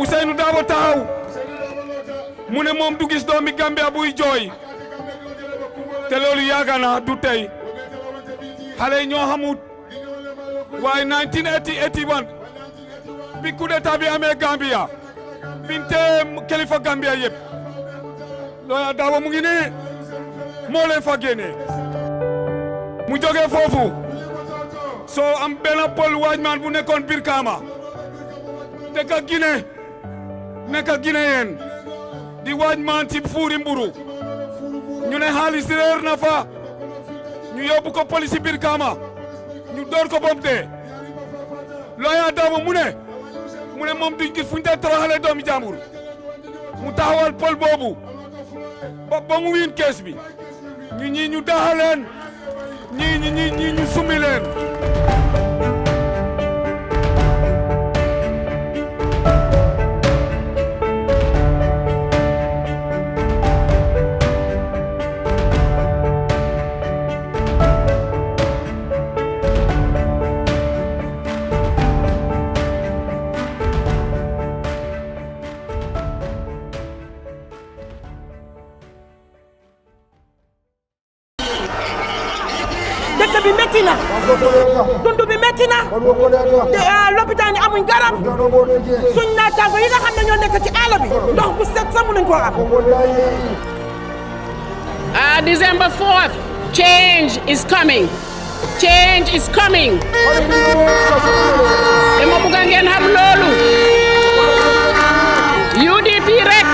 Ousainou Darboe taxaw mu ne moom du gis doomi Gambia buy jooy te loolu yàgg na du tey xale ñoo xamut waaye 1981 bi coup d'état bi amee Gambia binte kilifa Gambia yëpp looya Darboe mu ngi nii moo leen fa génne mu jógee foofu soo am benn pol waajmaan bu nekkoon Brikama dëkk Guinée nekk Guinéen di waajmaan ci fuuri mburu ñu ne xaalis réer na fa ñu yóbbu ko police Brikama ñu door ko bom dee looya Darboe mu ne moom duñ gis fuñ te toroxale doomi jàmbur mu taxawal pol boobu ba mu wiin kees bi ñii ñu daxaleen ñii ñu summi leen dëkk bi métti na dund bi métti na lopitaan yi amuñ garab suñ naataango yi nga xam ne ñoo nekk ci àll bi ndox bu set sax mënuñ koo am. December 4th, change is coming. Change is coming. dama bëgg ngeen xam loolu. UDP rek.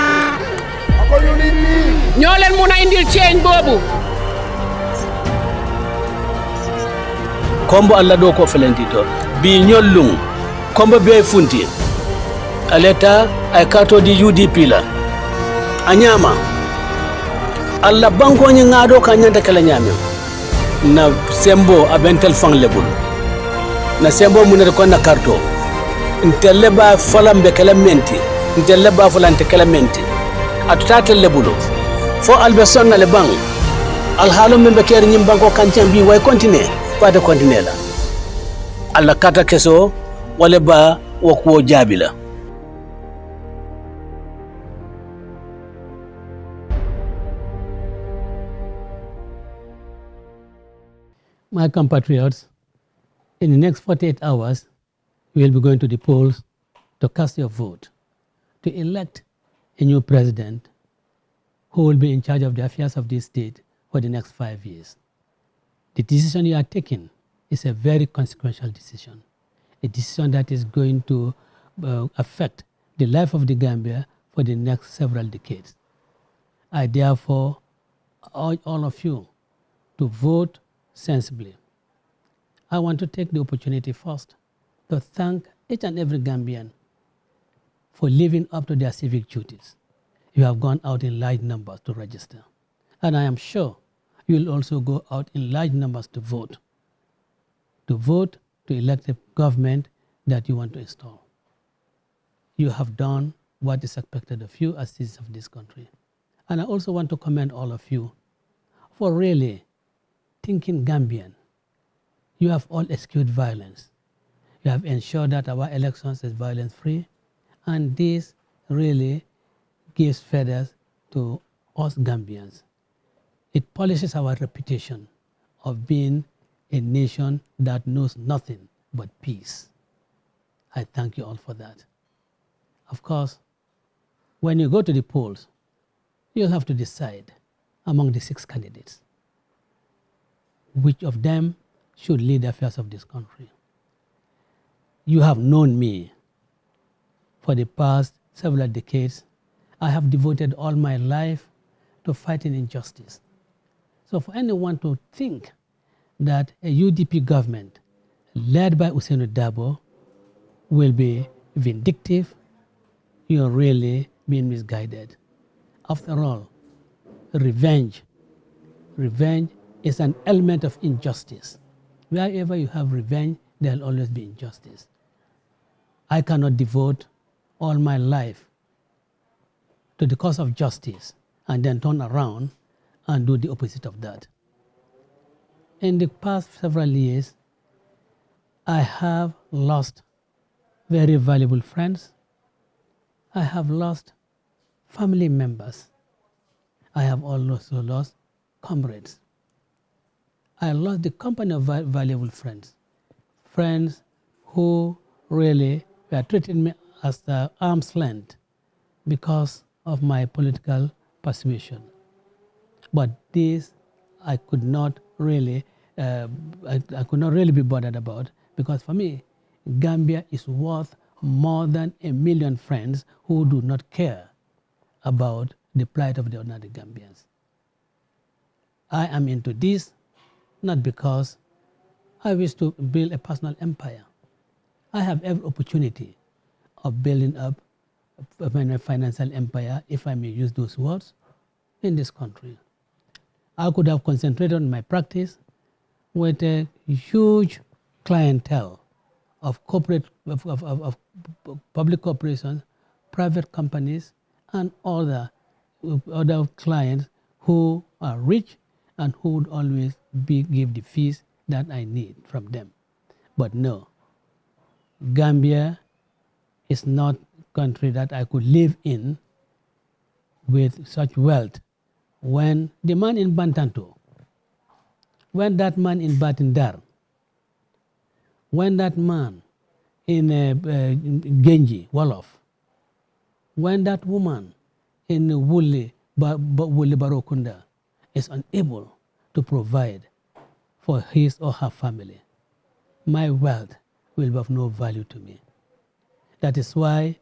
ñoo leen mun a indil change boobu. kombo alla do ko felentito bi ñollum kombo be funti aleta ay kato di UDP la anyama alla banko ñi ngado ka nyanta kala nyame na sembo abentel fang lebul na sembo munere ko na karto intelle ba falambe kala menti intelle ba falante kala menti atutata lebulo fo albe sonna le bang al halu membe ker nyim banko kantiam bi way continue pas de continuer la alla kata keso wala ba wokwo jabila. My compatriots, in the next 48 hours, you will be going to the polls to cast your vote to elect a new president who will be in charge of the affairs of this state for the next 5 years. The decision you are taking is a very consequential decision, a decision that is going to affect the life of the Gambia for the next several decades. I therefore urge all of you to vote sensibly. I want to take the opportunity first to thank each and every Gambian for living up to their civic duties. You have gone out in large numbers to register, and I am sure you will also go out in large numbers to vote to elect a government that you want to install. You have done what is expected of you as citizens of this country. And I also want to commend all of you for really thinking Gambian. You have all eschewed violence. You have ensured that our elections is violence-free, and this really gives feathers to us Gambians. It polishes our reputation of being a nation that knows nothing but peace. I thank you all for that. Of course, when you go to the polls, you'll have to decide among the 6 candidates which of them should lead the affairs of this country. You have known me for the past several decades. I have devoted all my life to fighting injustice. So for anyone to think that a UDP government led by Ousainou Darboe will be vindictive, you're really being misguided. After all, revenge is an element of injustice. Wherever you have revenge, there'll always be injustice. I cannot devote all my life to the cause of justice and then turn around and do the opposite of that. In the past several years, I have lost very valuable friends. I have lost family members. I have also lost comrades. I lost the company of valuable friends. Friends who really were treating me as the arm's length because of my political persuasion. But this I could not really, I could not really be bothered about, because for me, Gambia is worth more than 1 million friends who do not care about the plight of the ordinary Gambians. I am into this not because I wish to build a personal empire. I have every opportunity of building up a financial empire, if I may use those words, in this country. I could have concentrated on my practice with a huge clientele of corporate, of public corporations, private companies, and other clients who are rich and who would always give the fees that I need from them. But no, Gambia is not a country that I could live in with such wealth. When the man in Bantanto, when that man in Batindar, when that man in Genji, Wolof, when that woman in Wuli Barokunda is unable to provide for his or her family, my wealth will be of no value to me. That is why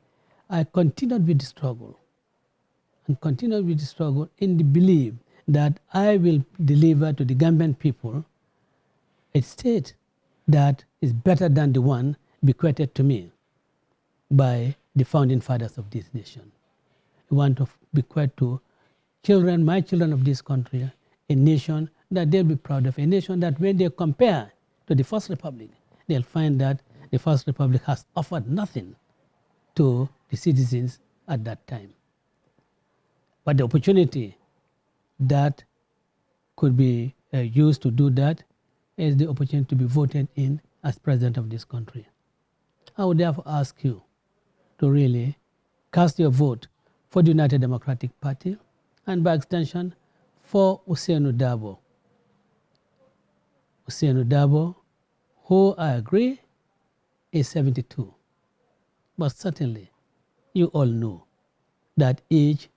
I continued with the struggle and continued with the struggle in the belief that I will deliver to the Gambian people a state that is better than the one bequeathed to me by the founding fathers of this nation. I want to bequeath to children, my children of this country, a nation that they'll be proud of, a nation that when they compare to the First Republic, they'll find that the First Republic has offered nothing to the citizens at that time. But the opportunity that could be used to do that is the opportunity to be voted in as president of this country. I would therefore ask you to really cast your vote for the United Democratic Party and by extension for Ousainou Darboe. Ousainou Darboe, who I agree is 72. But certainly you all know that age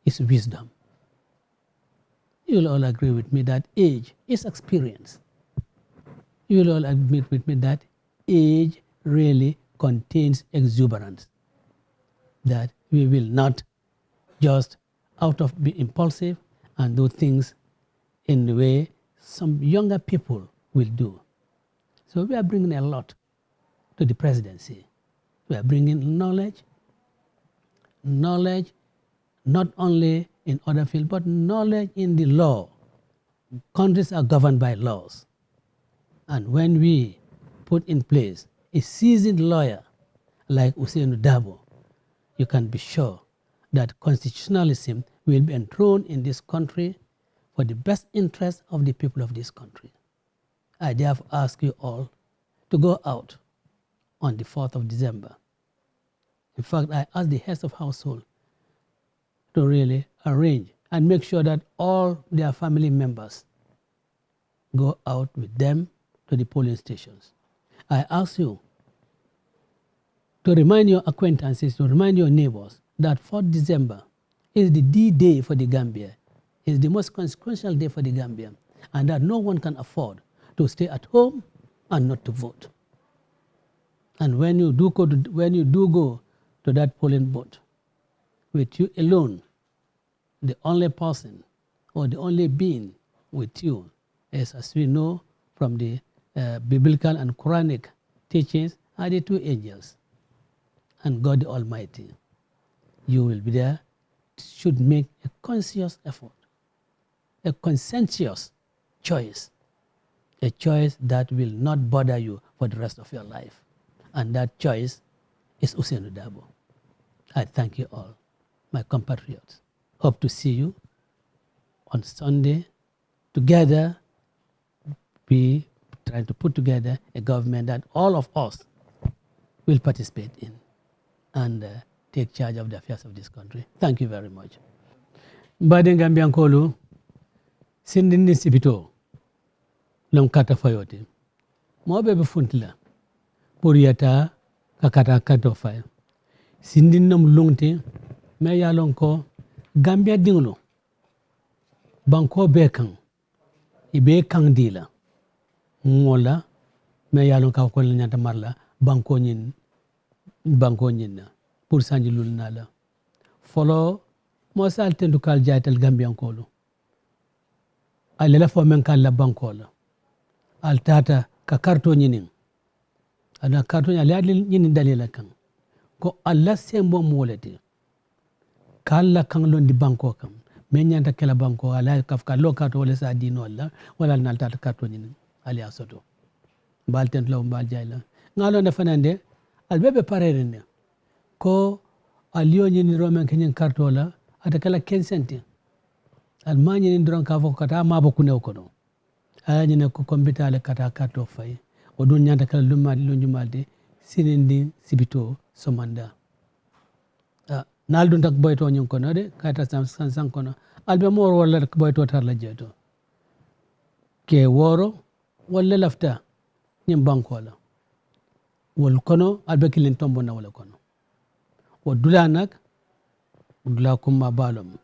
is wisdom. You'll all agree with me that age is experience. You'll all admit with me that age really contains exuberance, that we will not just out of be impulsive and do things in the way some younger people will do. So we are bringing a lot to the presidency. We are bringing knowledge not only in other fields, but knowledge in the law. Countries are governed by laws. And when we put in place a seasoned lawyer like Ousainou Darboe, you can be sure that constitutionalism will be enthroned in this country for the best interest of the people of this country. I therefore ask you all to go out on the 4th of December. In fact, I ask the heads of household to really arrange and make sure that all their family members go out with them to the polling stations. I ask you to remind your acquaintances, to remind your neighbors that 4th December is the D-Day for the Gambia. It's the most consequential day for the Gambia, and that no one can afford to stay at home and not to vote. And when you do go to that polling booth, with you alone, the only person or the only being with you is, as we know from the biblical and Quranic teachings, are the two angels and God the Almighty. You will be there, should make a conscious effort, a conscientious choice, a choice that will not bother you for the rest of your life. And that choice is Ousainou Darboe. I thank you all, my compatriots. Hope to see you on Sunday. Together, we trying to put together a government that all of us will participate in. And take charge of the affairs of this country. Thank you very much. Mbade Gambiankolu, sindini sibito, long kata fayote. Mobe befuntila, puriata kakata kato fay. Sindin nam lungte, me yalon ko Gambia dinglo. Banko bekang, ibe kang dila. Ngola, me yalon ka ko nyanta marla, banko nyin na. Pour sanji lul nala. Follow mo sal tendu kal jaital Gambiankolu. Alela fo men kal la bankola. Al tata ka karto nyinin. Ana karto nya ladil nyinin dalila kan. Ko Allah sembo molete. Kala kan londi banko kan. Men nyanta kala banko ala kafka lokato wala sa dino wala nal tata karto nyinin. Ali asoto. Bal tent law bal jayla. Ngalo na fanande albebe parerene. Ko aliyo nyini romen kenyin karto la ata kala 15 centi. Almanya ni ndron ka foko kata mabo kunew kono. Aya nyine ko kombitale kata karto fay. Odun nyanta kala lunjumalde sinindi sibito somanda. Naldun tak boyto nyon kono de kata san kono. Albe mor wala boyto tar la jeto. Ke woro wala lafta nyim banko la. Wol kono albe kilin tombo na wala kono. Wodula nak dula kuma balom.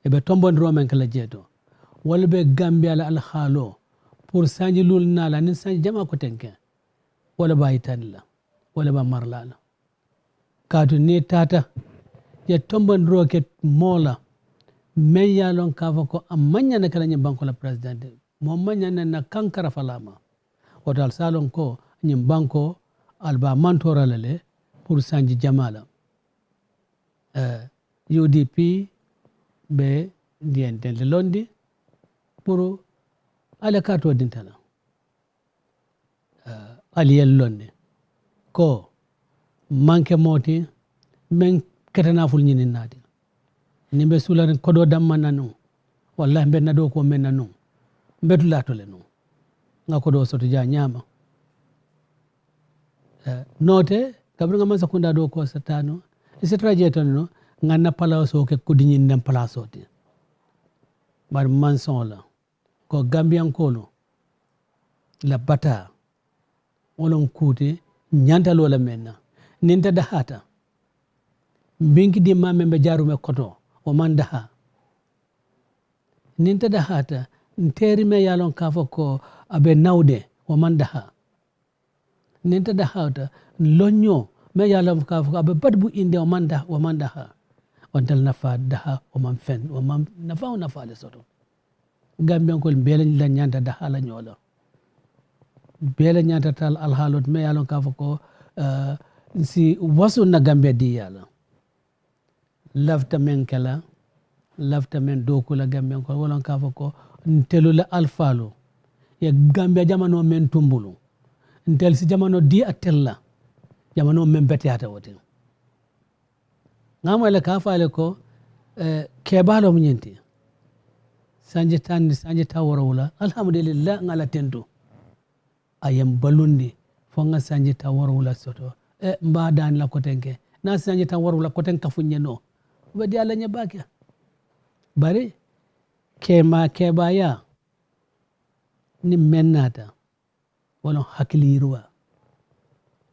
Ebe tombo ndro men kala jeto. Wala be Gambia la al khalo pour sanji lul nala nin sanji jama ko tenke. Wala ba itanla. Wala ba marla la. Kadu ni tata ya tombo ndro ke mola men yalon kafako amanya na kala nyim banko la president. Mo manya na kankara falama. Wadal salon ko nyim banko alba mantora lale pour sanji jamala. UDP be diente le londi pour ala kato dintala aliyel londe ko manke moti men ketana ful nyini nadi nimbe sularen kodo damman nanu wallahi be nado ko men nanu betu lato le no ngako do soto ja nyama note kabri ngama sakunda do ko satano isetra jetano ngana palaso ke kudinyin ndem palaso ti bar manson la ko Gambiankolu la bata wolon kuti nyanta lola menna ninta dahata binki di mamembe jarume koto o mandaha ninta dahata nteri me yalon kafo ko abe nawde o mandaha ninta dahata lonyo me yalon kafo ko abe badbu inde o mandaha wantal nafa daha o man fen o man nafa le soto Gambiankol belen la nyanta daha la nyola bela nyanta tal al halot me yalon kafo ko si wasu na Gambia di yala lafta men kala lafta men dokula Gambiankol wolon kafo ko ntelu la alfalo ya Gambia jamano men tumbulu ntel si jamano di atella jamano men betiata wote ngama le kafale ko kebalo munyenti sanje ta warawula alhamdulillah ngala tento ayam balundi fonga sanje ta warawula soto mba dan la kotenke na sanje ta warawula koten kafunye no wadi ala nyabaka bari kebaya ni mennata wala hakiliruwa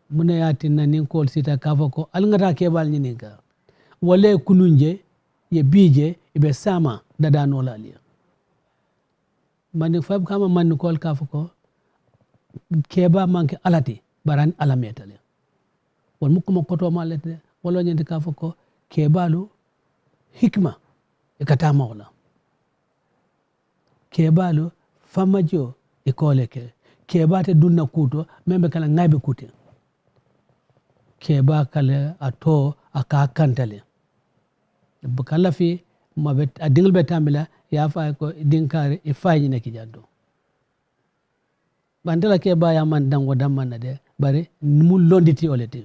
muna yatinna nin kol sita kafako alngata kebal nyininka wala kununje ye bije ibe sama dada no lalia man fab kama man kol kafako keba manke alati baran alametale wal mukuma koto malete wala nyende kafako kebalu hikma ikatama wala kebalu famajo ikoleke kebate dunna kuto membe kala ngaibe kute keba kala ato aka kantale bukala fi mabet adingul betambila ya fa ko dinkare e fayni neki jaddo bandala keba ya man dango damman de bare mu londiti olete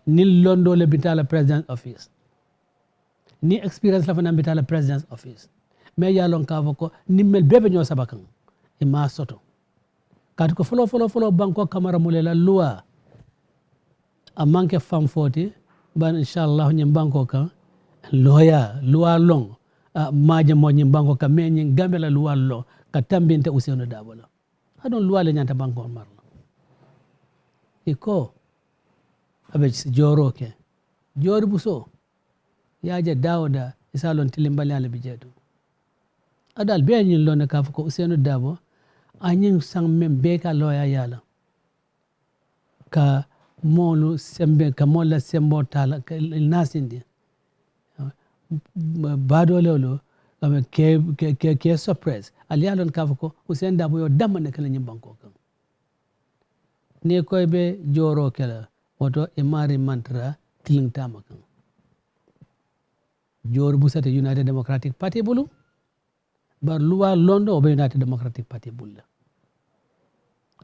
ni londo le bitala president office ni experience la fana bitala president office me yalon ka ko nimmel bebe nyo sabakan e ma soto kati ko folo banko kamara mulela loi a manke fam foti ban inshallah ñim banko kan loya luwa long maje mo ñim banko kan me ñim gambe la luwa long ka tambinte Ousainou Darboe la adon luwa le ñanta banko marla iko abe joro ke jori buso yaje dawda isalon tilimbali ala bijeto adal be ñin lone ka ko Ousainou Darboe anyin sang mem be ka loya yala ka molu sembe ka molla sembo tala nasindi bado lolo ke surprise ali alon ka ko Ousainou Darboe yo damane kala ñim banko kan ni koy be joro kala woto e mari mantra tilingtama kan jor busate United Democratic Party bulu bar luwa londo o be United Democratic Party bulla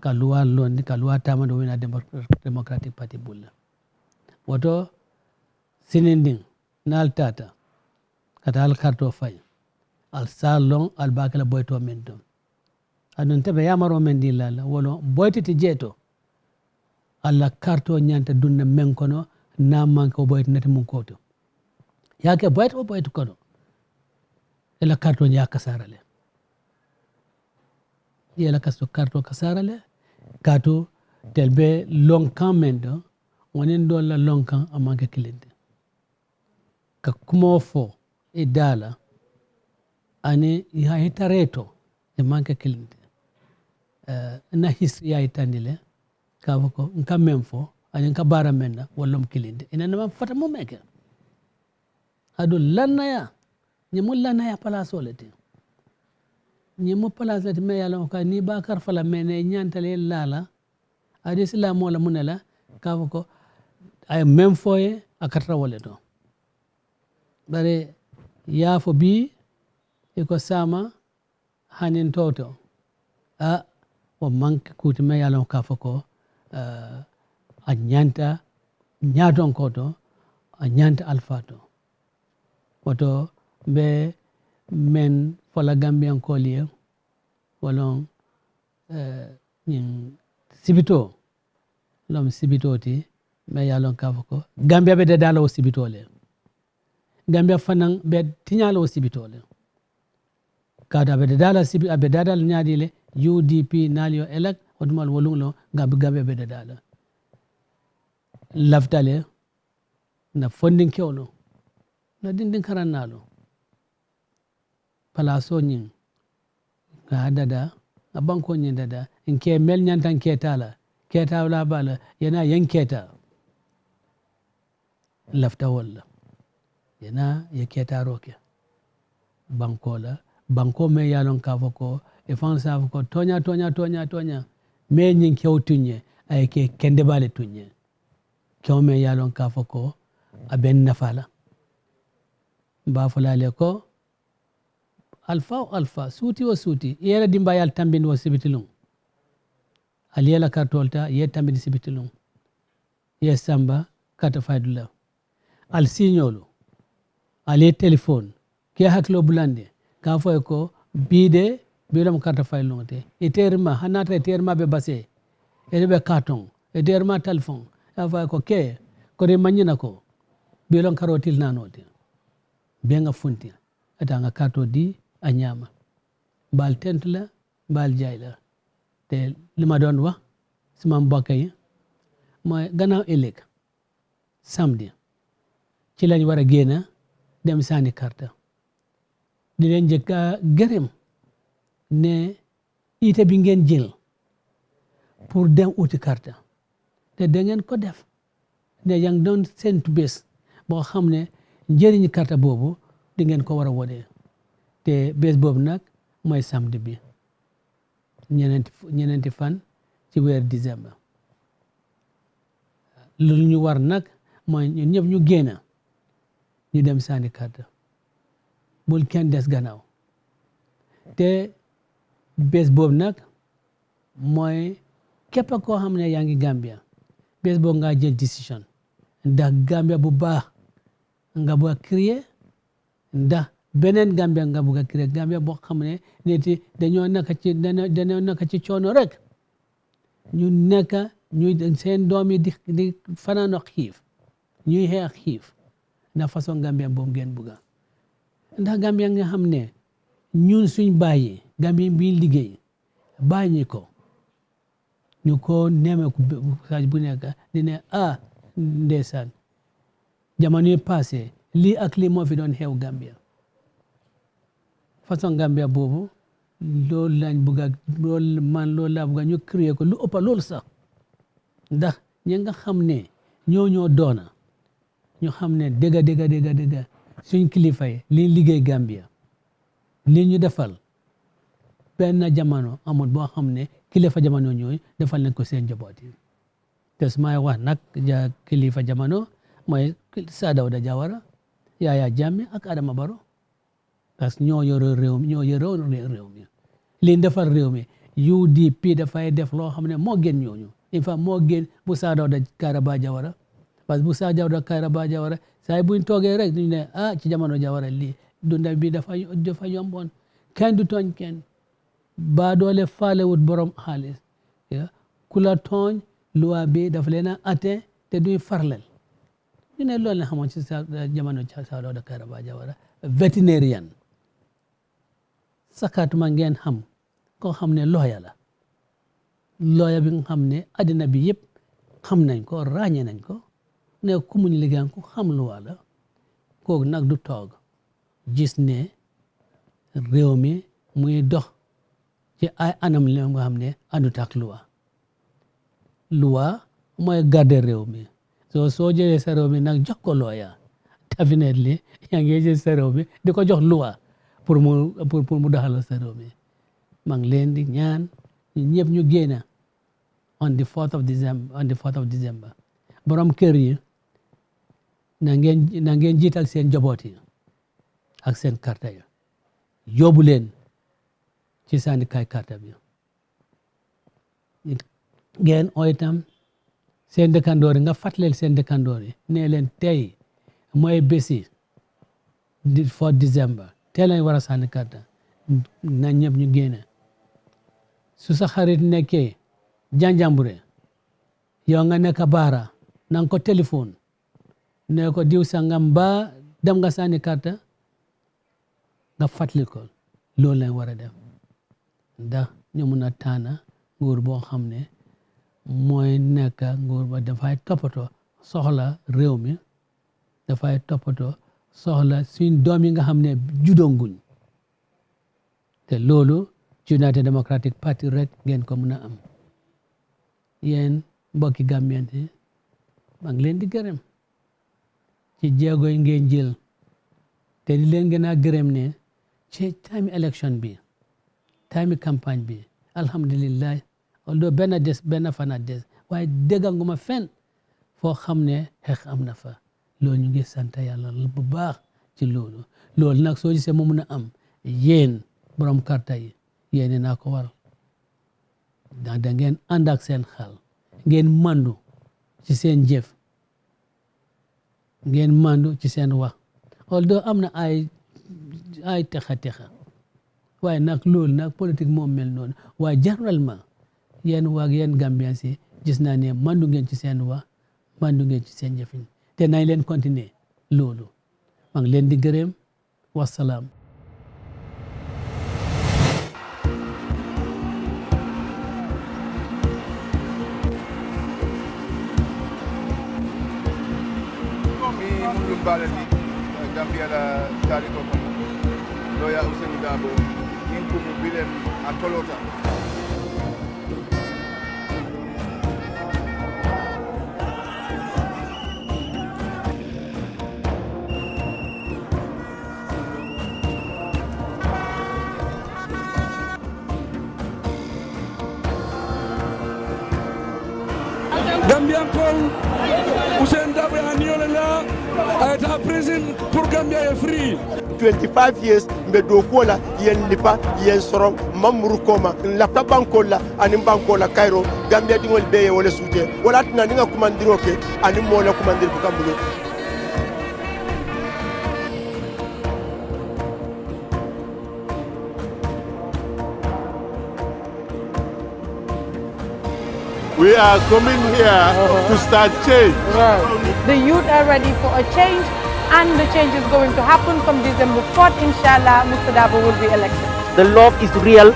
ka luwa londi ka luwa tamando o United Democratic Party bulla woto sininding nal tata kata al karto fay al salon al bakala boyto men don adon tebe yamaro men dilala wolo boyti jeto alla karto nyanta dunna men kono na manko boyti nati mun koto yake boyti o boyti kono ela karto nya kasarale yela kasto karto kasarale kato telbe long kamendo wonen do la long kan amanke kilinde ka kumo fo e dala ani ya hitareto e manke kilinde na history ya itandile ka ko nka memfo ani nka bara menna wallom kilinde ina na fata mo meke adu lanaya ñimu lanaya palaso lete ñimu palaso lete me yalla ko ni bakar fala mene ñantale lala adi islam wala munela ka ko ay memfoye akatra wala to bare yaafo bi eko sama hanin toto o manque kuti me yalon ka foko a ñanta ñaton koto a ñanta alfato woto be men fola gambian koliye walon ñin sibito lom sibito ti me yalon ka foko gambia be de dalo sibito le gambia fanan be tiñalo sibitole kada be dala sibi abe dadal nyaadile UDP nalio elek odmal wolunglo gambe be dala laftale na funding kewlo na dindin karanalo palaso nyin ga dada abanko nyin dada inke mel nyantan keta wala bala yana yanketa lafta walla yana ya keta roke banko me yalon ka foko e fansa foko tonya me nyin kewtunye ay ke kende bale tunye kew me yalon ka foko aben nafala ba fulale ko alfa suti wa suti yela dimba yal tambin wa sibitilum aliyela kartolta ye tambin sibitilum ye samba kata faydula al signolu ale telephone ke haklo bulande ka foy ko bide bilam karta faylonte eterma hanata eterma be base be carton eterma telephone afa ko ke ko re manyina ko bilam karotil nanote benga funti atanga karto di anyama bal tentla bal jayla te lima don wa sama mbakay moy gannaaw elek samedi ci lañ wara gëna dem sani karta di leen jëkka gërëm ne ite bi ngeen jël pour dem uti karta te da ngeen ko def ne yang doon sentu bés boo xam ne njëriñu karta boobu di ngeen ko war a wone te bés boobu nag mooy samedi bi ñeneenti fan ci weer décembre lu ñu war nag mooy ñun ñëpp ñu génn ñu dem sànni karta bul kenn des gannaaw te bés boobu nag mooy képp koo xam ne yaa ngi Gambia bés boobu nga jël décision ndax Gambia bu baax nga bëgg a créer ndax beneen Gambia nga bëgg a créer Gambia boo xam ne nit dañoo nekk ci coono rek ñu nekk ñu seen doom yi di fanaanoo xiif ñuy xeex xiif na façon Gambien boobu ngeen bugga ndax Gambien nga xam ne ñun suñ bàyyi Gambien bi liggéey bàyyi ko ñu ko nemeeku saa bu nekk di ne ndeysaan jamono yi passé lii ak lii moo fi doon xew Gambia façon Gambia boobu loolu lañ bëgg a loolu laa bëgg a ñu créer ko lu ëpp loolu sax ndax ñi nga xam ne ñoo doona ñu xam ne dëgga suñ kilifa yi li liggéey Gambia li ñu defal benn jamono amul boo xam ne kilifa jamono ñooy defal nañ ko seen njaboot yi te su may wax nag kilifa jamono mooy Sir Dawda Jawara Yaya Jammeh ak Adama Barrow parce que ñoo yore réew mi li defal réew mi UDP dafay def loo xam ne moo gën ñooñu in fact moo gën bu Sir Dawda Kairaba Jawara parce que bu Sir Dawda Kairaba Jawara saa buñ toogee rek ñu ne ci jamono Jawara lii dunda bi dafa yomboon kenn du tooñ kenn ba doole faalewut borom xaalis ku la tooñ loi bi dafa leen a atte te duy farlel ñu ne loolu la xamoon ci jamono Sir Dawda Kairaba Jawara vétérinaire sakatuma ngeen xam koo xam ne looya la looya bi nga xam ne addina bi yëpp xam nañ ko ràññee nañ ko ne ku muñ liggéeyam ku xam loi la kooku nag du toog gis ne réew mi muy dox ci ay anam li nga xam ne àndut ak loi mooy garder réew mi soo jëlee sa réew mi nag jox ko looya definitely yaa ngi jël sa réew mi di ko jox loi pour mu doxal sa réew mi maa ngi leen di ñaan ñëpp ñu génn on the 4th of December borom kër yi na ngeen jiital seen njaboot yi ak seen karta yi yóbbu leen ci sànnikaay karta bi ngeen oo itam seen dëkkandoor yi nga fàttaleel seen dëkkandoor yi ne leen tey mooy bési 4 December tey lañ war a sànni karta na ñëpp ñu génne su sa xarit nekkee Janjanbureh yow nga nekk Baara na nga ko téléphone ne ko diw sangam ba dem nga sànni karta nga fàttali ko loolu lañ war a def ndax ñu mun a tànn nguur boo xam ne mooy nekk nguur ba dafay toppatoo soxla réew mi dafay toppatoo soxla suñ doom yi nga xam ne juddonguñ te loolu United Democratic Party rek ngeen ko mën a am yéen mbokki Gambien yi maa ngi leen di gërëm ci jéego yi ngeen jël te di leen gën a gërëm ne ci time election bi time campagne bi alhamdulillah although benn fan a des waaye dégganguma fenn foo xam ne xeex am na fa loolu ñu ngi sant yàlla bu baax ci loolu nag soo gisee mu mun a am yéen borom karta yi yéen naa ko war da ngeen ànd ak seen xel ngeen mandu ci seen jëf ngeen mandu ci seen wax although am na ay texa waaye nag loolu nag politique moom mel noonu waaye généralement yéen Gambien si gis naa ne mandu ngeen ci seen wax mandu ngeen ci seen jëfin te nañ leen continuer loolu maa ngi leen di gërëm wasalaam. Gambia la tariko ko Lawyer Ousainou Darboe in ko bilem a tolota Gambian Paul Ousainou Darboe aniola ayata prison pour Gambia est free 25 years mbe do kola yen lipa yen sorom mamuru koma lafta bankola ani bankola Cairo Gambia dingol beye wala sute wala tina ninga kumandiro ke ani mola kumandir ko kambulo We are coming here to start change. The youth are ready for a change, and the change is going to happen from December 4th. Inshallah, Mr. Darboe will be elected. The love is real,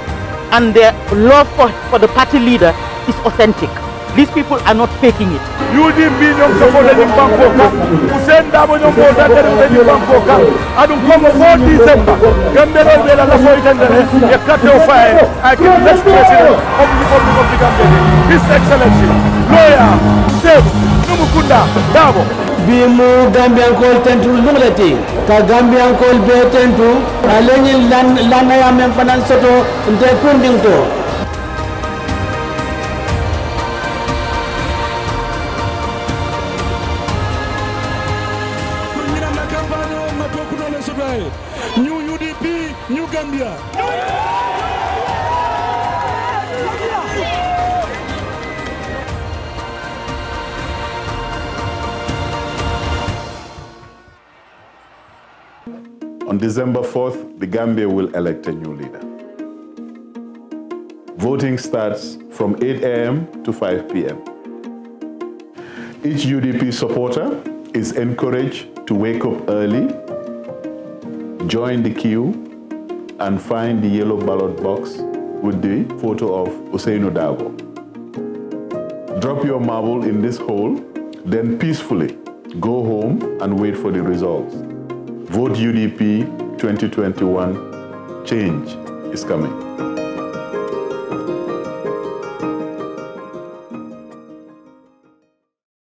and the love for the party leader is authentic. These people are not faking it. UDP ñom ko fo dañu banko ka Ousainou Darboe ñom ko dañu banko ka adum ko 4 December Gambia do be la fo itandere e kato fae I can next president of the Republic of the Gambia His Excellency lawyer Seb Numukunda Darboe bi mu Gambian ko tentu lungleti ka Gambian ko be tentu aleni lan ya men fanan soto nte kundinto. New UDP, New Gambia. On December 4th, the Gambia will elect a new leader. Voting starts from 8 a.m. to 5 p.m. Each UDP supporter is encouraged to wake up early, join the queue, and find the yellow ballot box with the photo of Ousainou Darboe. Drop your marble in this hole, then peacefully go home and wait for the results. Vote UDP 2021. Change is coming.